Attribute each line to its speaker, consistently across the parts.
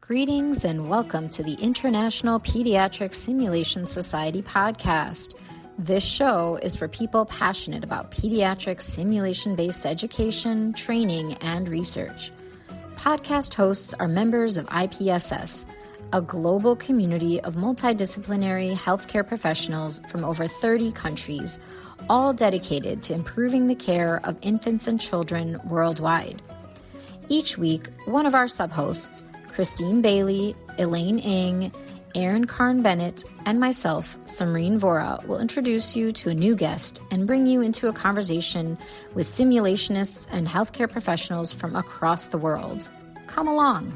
Speaker 1: Greetings and welcome to the International Pediatric Simulation Society podcast. This show is for people passionate about pediatric simulation-based education, training, and research. Podcast hosts are members of IPSS, a global community of multidisciplinary healthcare professionals from over 30 countries, all dedicated to improving the care of infants and children worldwide. Each week, one of our sub-hosts, Christine Bailey, Elaine Ng, Aaron Karn-Bennett, and myself, Samreen Vora, will introduce you to a new guest and bring you into a conversation with simulationists and healthcare professionals from across the world. Come along.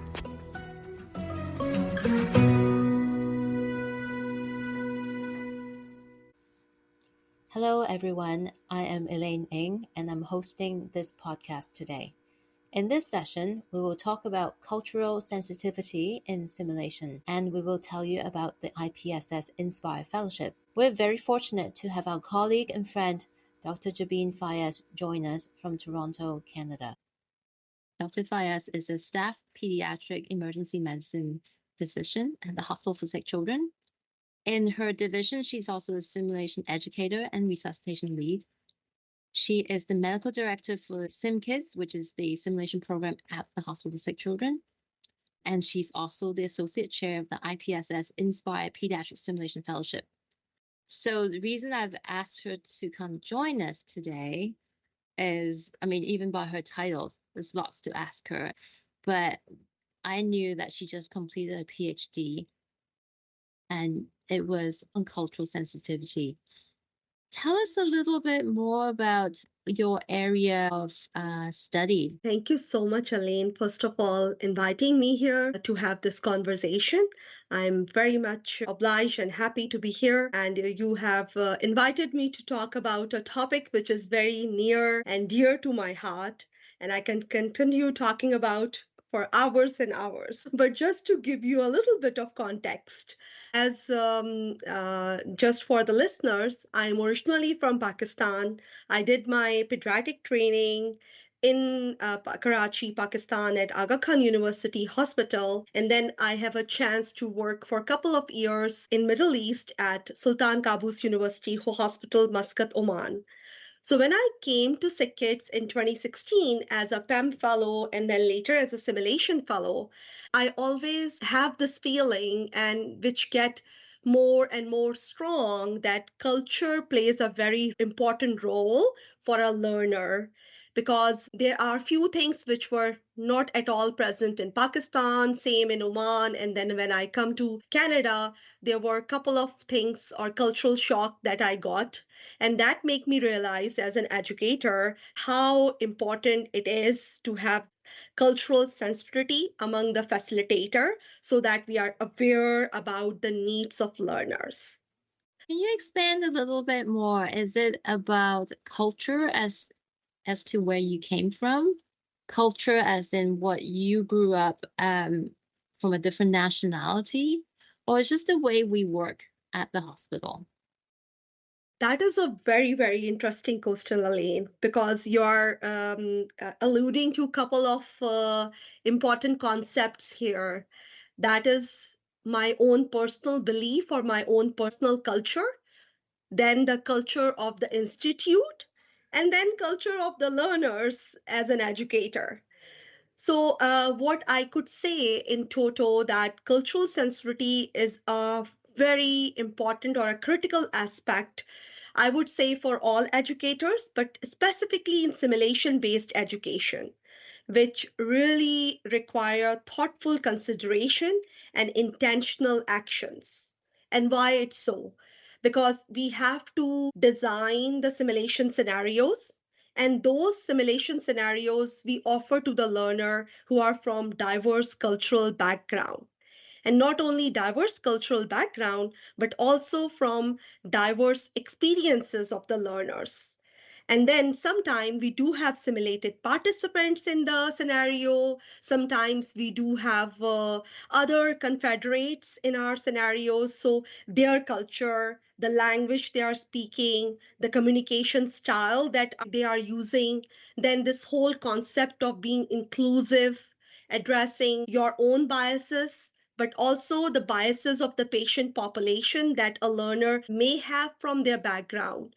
Speaker 2: Hello, everyone. I am Elaine Ng, and I'm hosting this podcast today. In this session, we will talk about cultural sensitivity in simulation, and we will tell you about the IPSS-INSPIRE Fellowship. We're very fortunate to have our colleague and friend, Dr. Jabeen Fayyaz, join us from Toronto, Canada. Dr. Fayyaz is a staff pediatric emergency medicine physician at the Hospital for Sick Children. In her division, she's also a simulation educator and resuscitation lead. She is the medical director for SimKids, which is the simulation program at the Hospital for Sick Children. And she's also the associate chair of the IPSS-INSPIRE Pediatric Simulation Fellowship. So the reason I've asked her to come join us today is, even by her titles, there's lots to ask her. But I knew that she just completed a PhD, and it was on cultural sensitivity. Tell us a little bit more about your area of study.
Speaker 3: Thank you so much, Elaine, first of all, inviting me here to have this conversation. I'm very much obliged and happy to be here. And you have invited me to talk about a topic which is very near and dear to my heart. And I can continue talking about for hours and hours. But just to give you a little bit of context, as just for the listeners, I'm originally from Pakistan. I did my pediatric training in Karachi, Pakistan at Aga Khan University Hospital. And then I have a chance to work for a couple of years in Middle East at Sultan Qaboos University Hospital, Muscat, Oman. So when I came to SimKids in 2016 as a PEM fellow and then later as a simulation fellow, I always have this feeling and which get more and more strong that culture plays a very important role for a learner, because there are few things which were not at all present in Pakistan, same in Oman. And then when I come to Canada, there were a couple of things or cultural shock that I got. And that made me realize as an educator how important it is to have cultural sensitivity among the facilitator so that we are aware about the needs of learners.
Speaker 2: Can you expand a little bit more? Is it about culture as to where you came from? Culture as in what you grew up from a different nationality? Or it's just the way we work at the hospital?
Speaker 3: That is a very, very interesting question, Elaine, because you're alluding to a couple of important concepts here. That is my own personal belief or my own personal culture, then the culture of the institute, and then culture of the learners as an educator. So what I could say in toto that cultural sensitivity is a very important or a critical aspect, I would say, for all educators, but specifically in simulation-based education, which really require thoughtful consideration and intentional actions. And why it's so? Because we have to design the simulation scenarios, and those simulation scenarios we offer to the learner who are from diverse cultural background. And not only diverse cultural background, but also from diverse experiences of the learners. And then sometimes we do have simulated participants in the scenario. Sometimes we do have other confederates in our scenarios. So their culture, the language they are speaking, the communication style that they are using, then this whole concept of being inclusive addressing your own biases, but also the biases of the patient population that a learner may have from their background.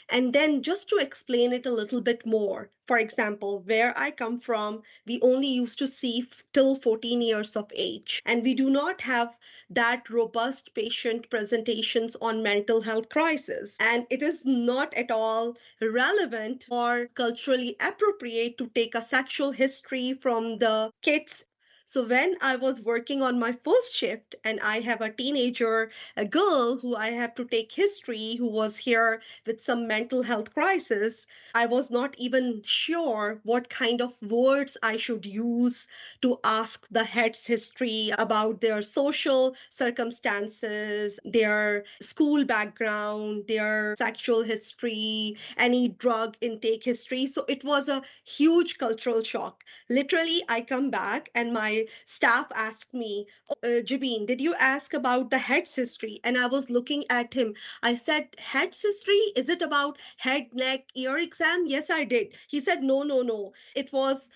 Speaker 3: And then just to explain it a little bit more, for example, where I come from, we only used to see till 14 years of age, and we do not have that robust patient presentations on mental health crisis. And it is not at all relevant or culturally appropriate to take a sexual history from the kids. So when I was working on my first shift and I have a teenager, a girl who I have to take history, who was here with some mental health crisis, I was not even sure what kind of words I should use to ask the head's history about their social circumstances, their school background, their sexual history, any drug intake history. So it was a huge cultural shock. Literally, I come back and my staff asked me, Jabeen, did you ask about the head's history? And I was looking at him. I said, head's history? Is it about head, neck, ear exam? Yes, I did. He said, no, no, no. It was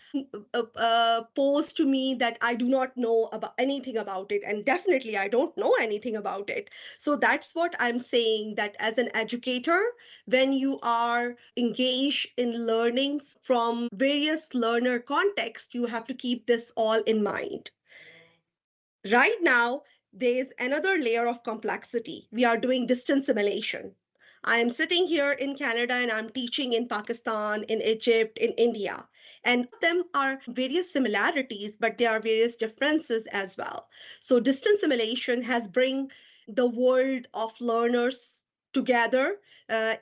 Speaker 3: posed to me that I do not know about anything about it. And definitely, I don't know anything about it. So that's what I'm saying, that as an educator, when you are engaged in learning from various learner contexts, you have to keep this all in mind. Right now, there's another layer of complexity. We are doing distance simulation. I am sitting here in Canada and I'm teaching in Pakistan, in Egypt, in India. And them are various similarities, but there are various differences as well. So distance simulation has bring the world of learners together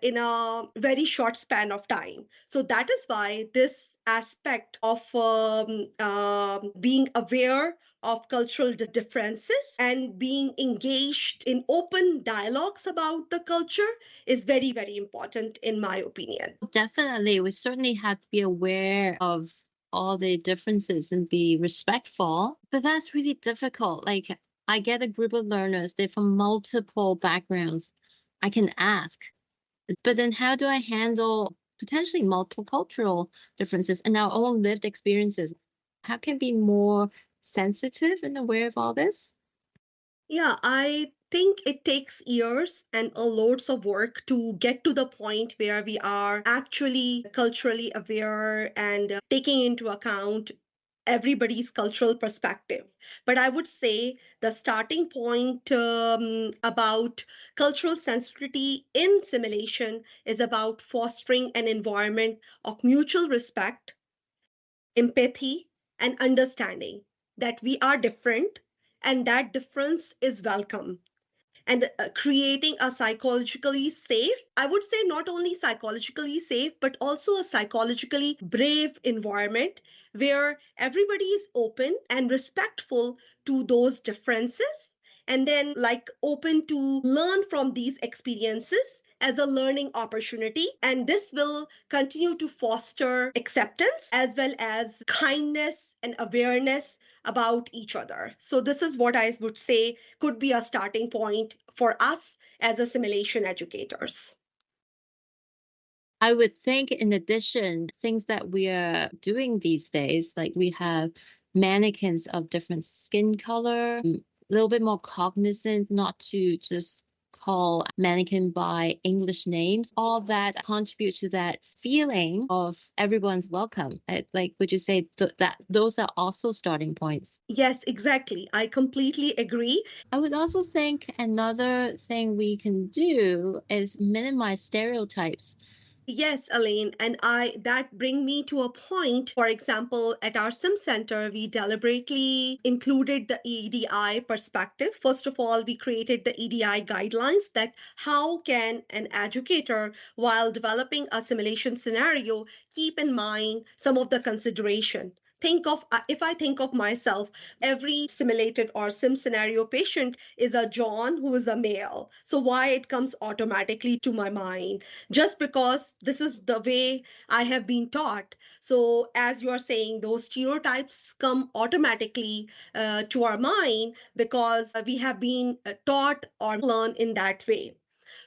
Speaker 3: in a very short span of time. So that is why this aspect of being aware of cultural differences and being engaged in open dialogues about the culture is very, very important, in my opinion.
Speaker 2: Definitely, we certainly have to be aware of all the differences and be respectful, but that's really difficult. Like, I get a group of learners, they're from multiple backgrounds. I can ask, but then how do I handle potentially multiple cultural differences and our own lived experiences? How can be more sensitive and aware of all this?
Speaker 3: Yeah, I think it takes years and a loads of work to get to the point where we are actually culturally aware and taking into account everybody's cultural perspective. But I would say the starting point about cultural sensitivity in simulation is about fostering an environment of mutual respect, empathy, and understanding that we are different and that difference is welcome, and creating a psychologically safe, I would say not only psychologically safe, but also a psychologically brave environment where everybody is open and respectful to those differences, and then like open to learn from these experiences as a learning opportunity. And this will continue to foster acceptance as well as kindness and awareness about each other. So, this is what I would say could be a starting point for us as a simulation educators.
Speaker 2: I would think, in addition, things that we are doing these days, like we have mannequins of different skin color, a little bit more cognizant not to just call mannequin by English names. All that contribute to that feeling of everyone's welcome. Like, would you say that those are also starting points?
Speaker 3: Yes, exactly. I completely agree.
Speaker 2: I would also think another thing we can do is minimize stereotypes.
Speaker 3: Yes, Elaine, and I that bring me to a point. For example, at our Sim Center, we deliberately included the EDI perspective. First of all, we created the EDI guidelines that how can an educator, while developing a simulation scenario, keep in mind some of the consideration. Think of if I think of myself, every simulated or sim scenario patient is a John who is a male. So why it comes automatically to my mind? Just because this is the way I have been taught. So, as you are saying, those stereotypes come automatically to our mind because we have been taught or learned in that way.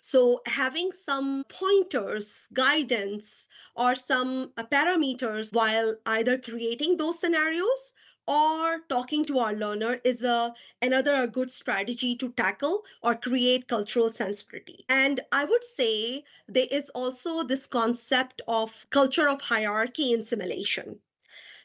Speaker 3: So, having some pointers, guidance, or some parameters while either creating those scenarios or talking to our learner is another good strategy to tackle or create cultural sensitivity. And I would say there is also this concept of culture of hierarchy in simulation,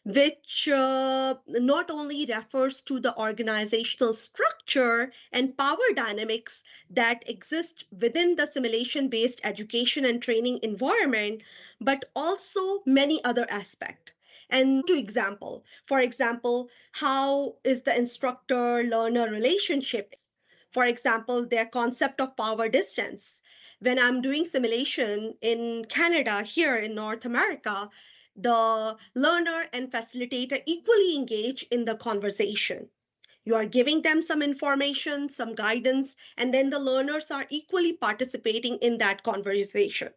Speaker 3: which not only refers to the organizational structure and power dynamics that exist within the simulation based education and training environment, but also many other aspects. And to example, for example, how is the instructor learner relationship? For example, their concept of power distance. When I'm doing simulation in Canada, here in North America, the learner and facilitator equally engage in the conversation. You are giving them some information, some guidance, and then the learners are equally participating in that conversation.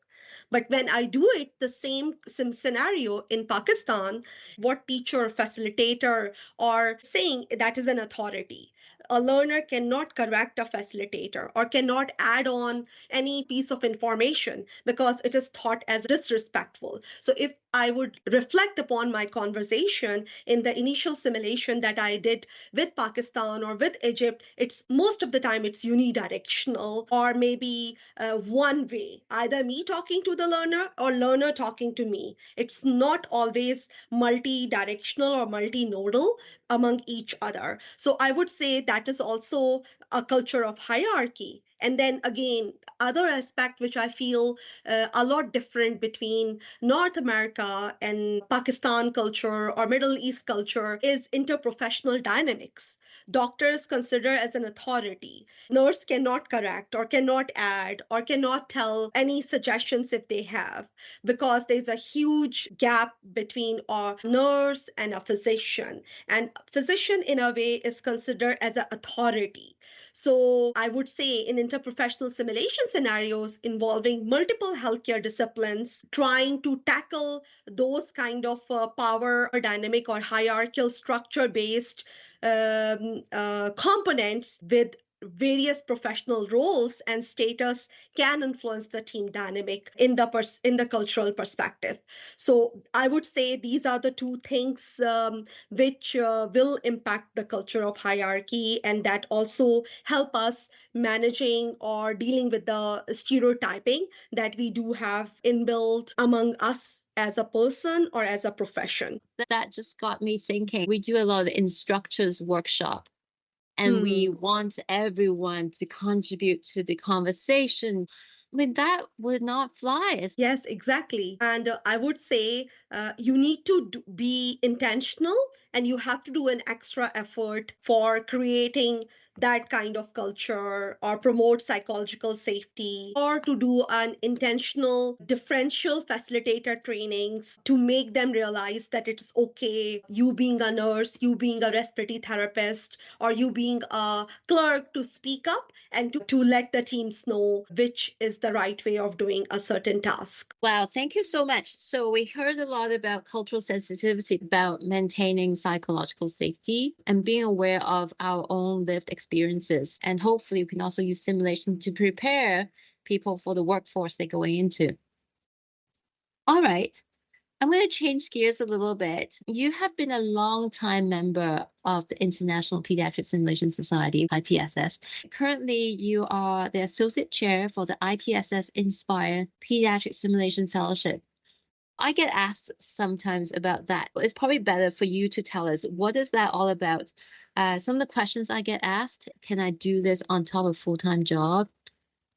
Speaker 3: But when I do it, the same scenario in Pakistan, what teacher, facilitator are saying, that is an authority. A learner cannot correct a facilitator or cannot add on any piece of information because it is thought as disrespectful. So if I would reflect upon my conversation in the initial simulation that I did with Pakistan or with Egypt, it's most of the time it's unidirectional or maybe one way, either me talking to the learner or learner talking to me. It's not always multi-directional or multi-nodal among each other. So I would say that is also a culture of hierarchy. And then again, other aspect which I feel a lot different between North America and Pakistan culture or Middle East culture is interprofessional dynamics. Doctors consider as an authority. Nurse cannot correct or cannot add or cannot tell any suggestions if they have, because there's a huge gap between a nurse and a physician. And physician in a way is considered as an authority. So I would say in interprofessional simulation scenarios involving multiple healthcare disciplines, trying to tackle those kind of power dynamic or hierarchical structure based components with various professional roles and status can influence the team dynamic in the cultural perspective. So I would say these are the two things which will impact the culture of hierarchy, and that also help us managing or dealing with the stereotyping that we do have inbuilt among us as a person or as a profession.
Speaker 2: That just got me thinking. We do a lot of instructors workshop and we want everyone to contribute to the conversation. I mean, that would not fly.
Speaker 3: Yes, exactly. And I would say you need to be intentional and you have to do an extra effort for creating that kind of culture or promote psychological safety or to do an intentional differential facilitator trainings to make them realize that it's okay, you being a nurse, you being a respiratory therapist, or you being a clerk, to speak up and to let the teams know which is the right way of doing a certain task.
Speaker 2: Wow, thank you so much. So we heard a lot about cultural sensitivity, about maintaining psychological safety and being aware of our own lived experiences. And hopefully we can also use simulation to prepare people for the workforce they're going into. All right. I'm going to change gears a little bit. You have been a long-time member of the International Pediatric Simulation Society, IPSS. Currently, you are the Associate Chair for the IPSS-INSPIRE Pediatric Simulation Fellowship. I get asked sometimes about that. It's probably better for you to tell us, what is that all about? Some of the questions I get asked: can I do this on top of a full-time job?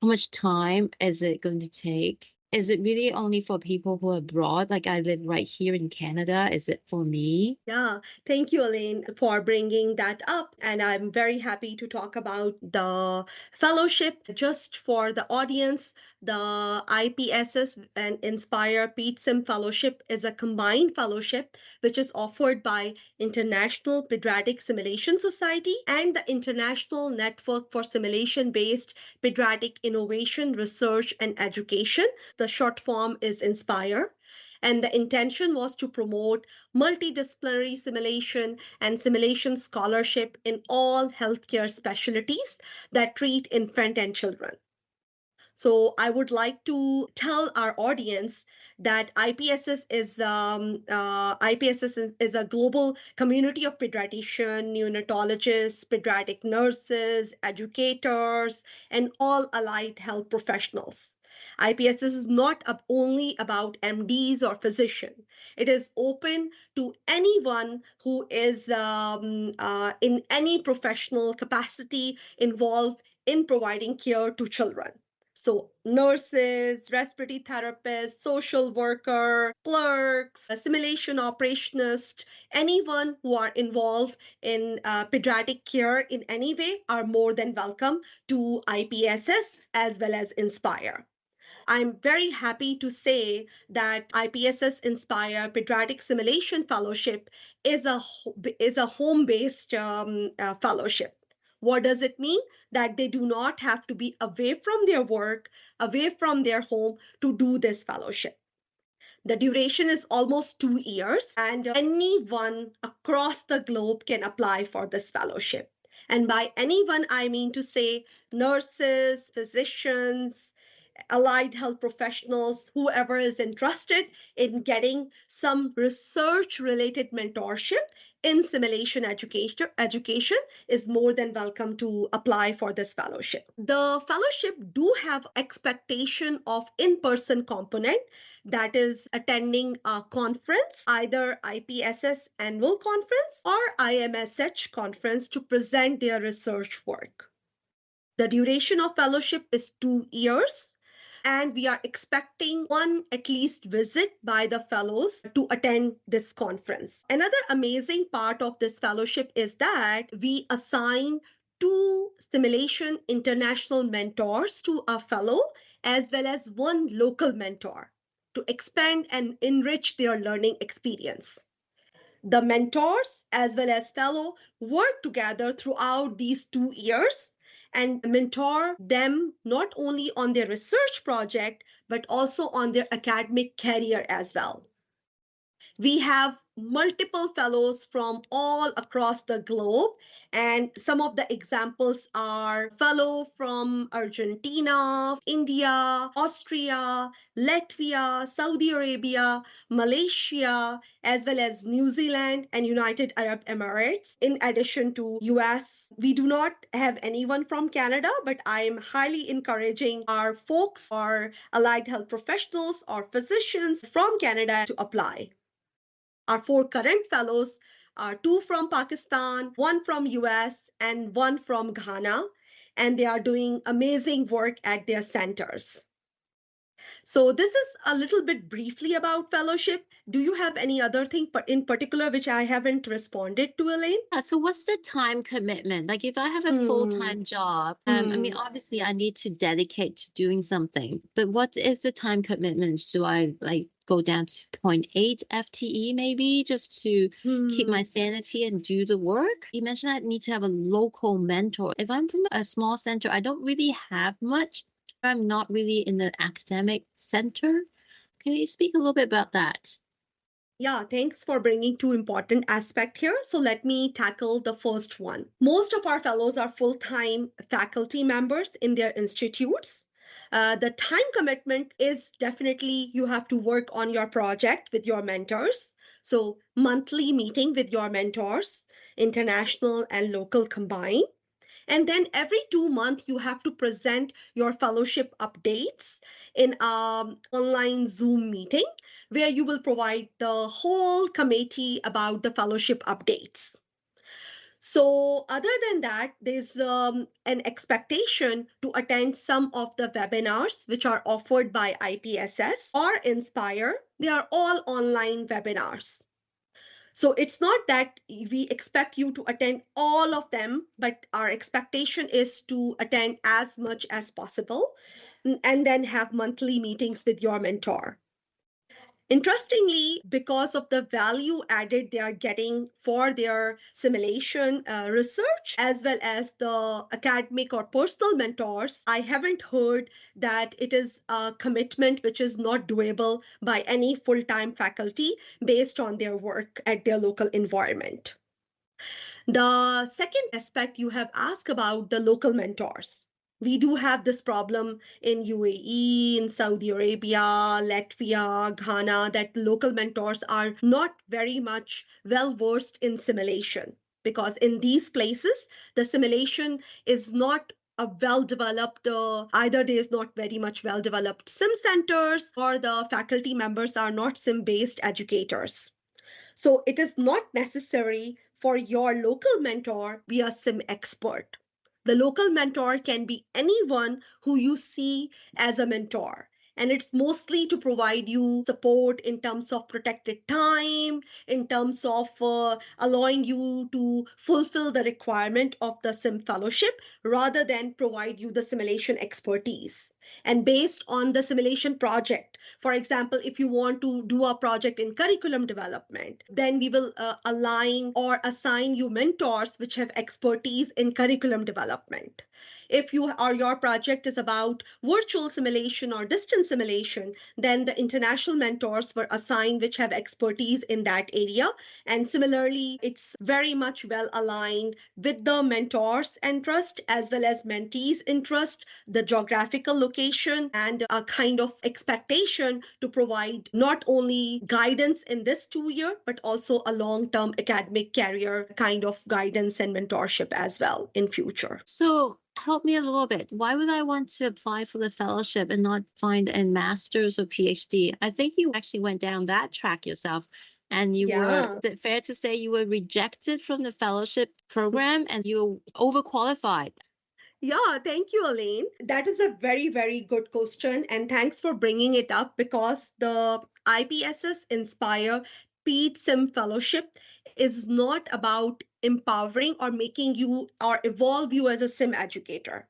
Speaker 2: How much time is it going to take? Is it really only for people who are abroad? Like I live right here in Canada. Is it for me?
Speaker 3: Yeah, thank you, Elaine, for bringing that up. And I'm very happy to talk about the fellowship. Just for the audience, the IPSS and Inspire PEDSIM Fellowship is a combined fellowship which is offered by International Pediatric Simulation Society and the International Network for Simulation-Based Pediatric Innovation, Research, and Education. The short form is INSPIRE. And the intention was to promote multidisciplinary simulation and simulation scholarship in all healthcare specialties that treat infant and children. So I would like to tell our audience that IPSS is a global community of pediatricians, neonatologists, pediatric nurses, educators, and all allied health professionals. IPSS is not only about MDs or physicians. It is open to anyone who is in any professional capacity involved in providing care to children. So, nurses, respiratory therapists, social worker, clerks, simulation operationists, anyone who are involved in pediatric care in any way are more than welcome to IPSS as well as Inspire. I'm very happy to say that IPSS-INSPIRE Pediatric Simulation Fellowship is a home-based fellowship. What does it mean? That they do not have to be away from their work, away from their home to do this fellowship. The duration is almost 2 years, and anyone across the globe can apply for this fellowship. And by anyone, I mean to say nurses, physicians, allied health professionals, whoever is interested in getting some research related mentorship in simulation education is more than welcome to apply for this fellowship. The fellowship do have expectation of in-person component, that is attending a conference, either IPSS annual conference or IMSH conference, to present their research work. The duration of fellowship is 2 years, and we are expecting one at least visit by the fellows to attend this conference. Another amazing part of this fellowship is that we assign 2 simulation international mentors to a fellow, as well as 1 local mentor, to expand and enrich their learning experience. The mentors as well as fellow work together throughout these 2 years and mentor them not only on their research project, but also on their academic career as well. We have multiple fellows from all across the globe, and some of the examples are fellow from Argentina, India, Austria, Latvia, Saudi Arabia, Malaysia, as well as New Zealand and United Arab Emirates. In addition to US, we do not have anyone from Canada, but I am highly encouraging our folks, our allied health professionals or physicians from Canada to apply. Our 4 current fellows are 2 from Pakistan, 1 from US, and 1 from Ghana, and they are doing amazing work at their centers. So this is a little bit briefly about fellowship. Do you have any other thing in particular which I haven't responded to, Elaine?
Speaker 2: So what's the time commitment? Like if I have a full-time job, I mean, obviously I need to dedicate to doing something, but what is the time commitment? Do I like go down to 0.8 FTE maybe just to keep my sanity and do the work? You mentioned I need to have a local mentor. If I'm from a small center, I don't really have much. I'm not really in the academic center. Can you speak a little bit about that?
Speaker 3: Yeah, thanks for bringing 2 important aspects here. So let me tackle the first one. Most of our fellows are full-time faculty members in their institutes. The time commitment is definitely you have to work on your project with your mentors. So monthly meeting with your mentors, international and local combined. And then every 2 months, you have to present your fellowship updates in an online Zoom meeting where you will provide the whole committee about the fellowship updates. So other than that, there's an expectation to attend some of the webinars which are offered by IPSS or Inspire. They are all online webinars. So it's not that we expect you to attend all of them, but our expectation is to attend as much as possible and then have monthly meetings with your mentor. Interestingly, because of the value added they are getting for their simulation research, as well as the academic or personal mentors, I haven't heard that it is a commitment which is not doable by any full-time faculty based on their work at their local environment. The second aspect you have asked about the local mentors. We do have this problem in UAE, in Saudi Arabia, Latvia, Ghana, that local mentors are not very much well versed in simulation, because in these places, the simulation is not a well developed, either there is not very much well developed sim centers, or the faculty members are not sim based educators. So it is not necessary for your local mentor be a sim expert. The local mentor can be anyone who you see as a mentor. And it's mostly to provide you support in terms of protected time, in terms of allowing you to fulfill the requirement of the sim fellowship, rather than provide you the simulation expertise. And based on the simulation project, for example, if you want to do a project in curriculum development, then we will align or assign you mentors which have expertise in curriculum development. If your project is about virtual simulation or distance simulation, then the international mentors were assigned which have expertise in that area. And similarly, it's very much well aligned with the mentor's interest as well as mentees' interest, the geographical location, and a kind of expectation to provide not only guidance in this 2 year, but also a long-term academic career kind of guidance and mentorship as well in future.
Speaker 2: So help me a little bit. Why would I want to apply for the fellowship and not find a master's or PhD? I think you actually went down that track yourself. And you were, is it fair to say you were rejected from the fellowship program and you were overqualified?
Speaker 3: Yeah, thank you, Elaine. That is a very, very good question. And thanks for bringing it up, because the IPSS-INSPIRE Ped Sim Fellowship is not about empowering or making you or evolve you as a sim educator.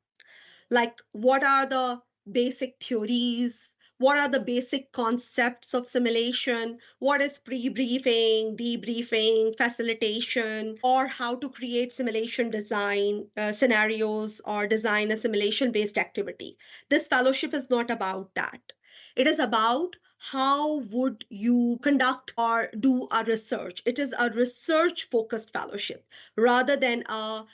Speaker 3: Like, what are the basic theories? What are the basic concepts of simulation? What is pre-briefing, debriefing, facilitation, or how to create simulation design scenarios or design a simulation-based activity? This fellowship is not about that. It is about how would you conduct or do a research. It is a research-focused fellowship rather than a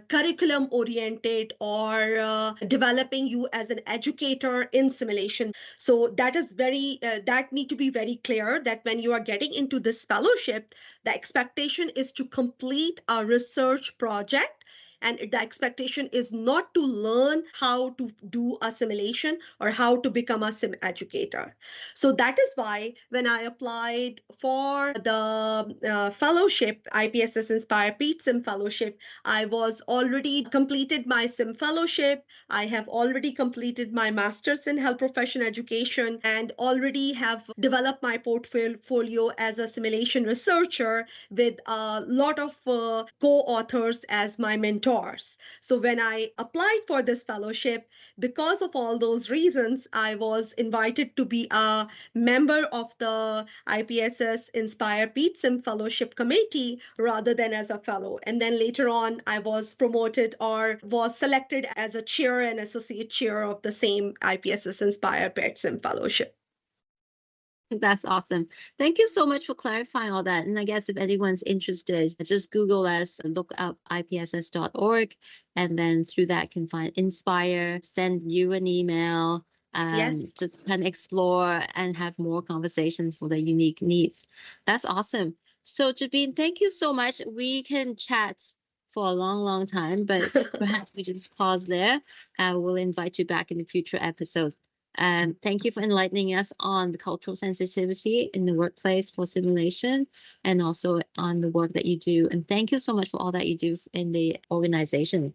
Speaker 3: curriculum oriented or developing you as an educator in simulation. So that is that need to be very clear, that when you are getting into this fellowship, the expectation is to complete a research project, and the expectation is not to learn how to do a simulation or how to become a sim educator. So that is why when I applied for the fellowship, IPSS-INSPIRE Ped Sim Fellowship, I was already completed my sim fellowship. I have already completed my master's in health profession education and already have developed my portfolio as a simulation researcher with a lot of co-authors as my mentors. So when I applied for this fellowship, because of all those reasons, I was invited to be a member of the IPSS-INSPIRE Ped Sim Fellowship Committee rather than as a fellow. And then later on, I was promoted or was selected as a chair and associate chair of the same IPSS-INSPIRE Ped Sim Fellowship.
Speaker 2: That's awesome. Thank you so much for clarifying all that. And I guess if anyone's interested, just Google us and look up ipss.org. And then through that can find Inspire, send you an email,
Speaker 3: Yes.
Speaker 2: to kind of explore and have more conversations for their unique needs. That's awesome. So Jabeen, thank you so much. We can chat for a long, long time, but perhaps we just pause there. We'll invite you back in the future episodes. Thank you for enlightening us on the cultural sensitivity in the workplace for simulation and also on the work that you do. And thank you so much for all that you do in the organization.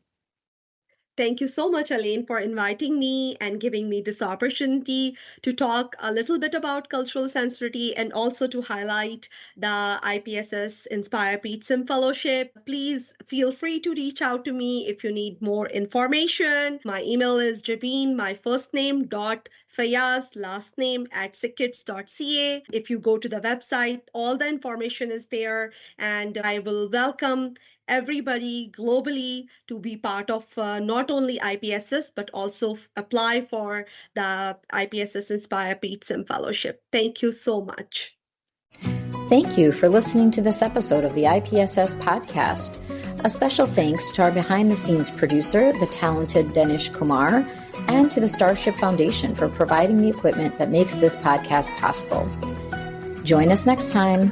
Speaker 3: Thank you so much, Elaine, for inviting me and giving me this opportunity to talk a little bit about cultural sensitivity and also to highlight the IPSS-INSPIRE Ped Sim Fellowship. Please feel free to reach out to me if you need more information. My email is Jabeen, my first name, dot Fayyaz, last name at SimKids.ca. If you go to the website, all the information is there, and I will welcome everybody globally to be part of not only IPSS, but also apply for the IPSS-INSPIRE Ped Sim Fellowship. Thank you so much.
Speaker 1: Thank you for listening to this episode of the IPSS podcast. A special thanks to our behind-the-scenes producer, the talented Denish Kumar, and to the Starship Foundation for providing the equipment that makes this podcast possible. Join us next time.